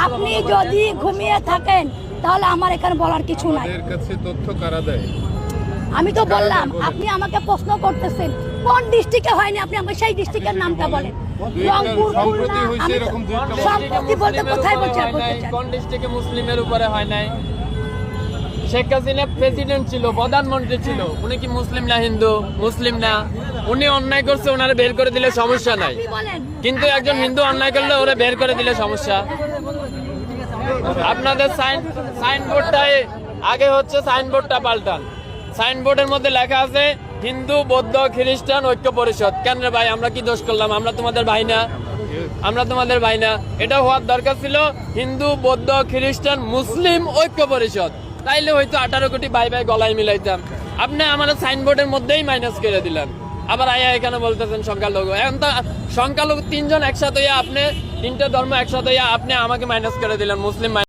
আপনি যদি ঘুমিয়ে থাকেন তাহলে আমার এখানে বলার কিছু নাই। তথ্য কারা দেয়? আমি তো বললাম, আপনি আমাকে প্রশ্ন করতেছেন কোন ডিস্ট্রিক্টে হয়নি, আপনি আমাকে সেই ডিস্ট্রিক্টের নামটা বলেন। রংপুর, খুলনা, সম্প্রতি বলতে কোথায় বলছেন? কোন ডিস্ট্রিক্টে মুসলিমের উপরে হয় নাই? শেখ হাসিনা প্রেসিডেন্ট ছিল, প্রধানমন্ত্রী ছিল, উনি কি মুসলিম না হিন্দু? মুসলিম না। উনি অন্যায় করছে, ওনারে বের করে দিলে সমস্যা নাই, কিন্তু একজন হিন্দু অন্যায় করলে ওরা বের করে দিলে সমস্যা। আপনাদের সাইনবোর্ডটাই আগে হচ্ছে, সাইনবোর্ডটা পাল্টান। সাইনবোর্ডের মধ্যে লেখা আছে হিন্দু, বৌদ্ধ, খ্রিস্টান ঐক্য পরিষদ। কেন রে ভাই, আমরা কি দোষ করলাম? আমরা তোমাদের ভাই না? আমরা তোমাদের ভাই না? এটা হওয়ার দরকার ছিল হিন্দু, বৌদ্ধ, খ্রিস্টান, মুসলিম ঐক্য পরিষদ। তাইলে হয়তো 18 কোটি ভাই ভাই গলায় মিলাইতাম। আপনি আমাদের সাইনবোর্ডের মধ্যেই মাইনাস করে দিলেন। আবার আয়া এখানে বলতেছেন সংখ্যালঘু। এখন তো সংখ্যালঘু 3 জন একসাথে, আপনি 3টে ধর্ম একসাথে, আপনি আমাকে মাইনাস করে দিলেন মুসলিম।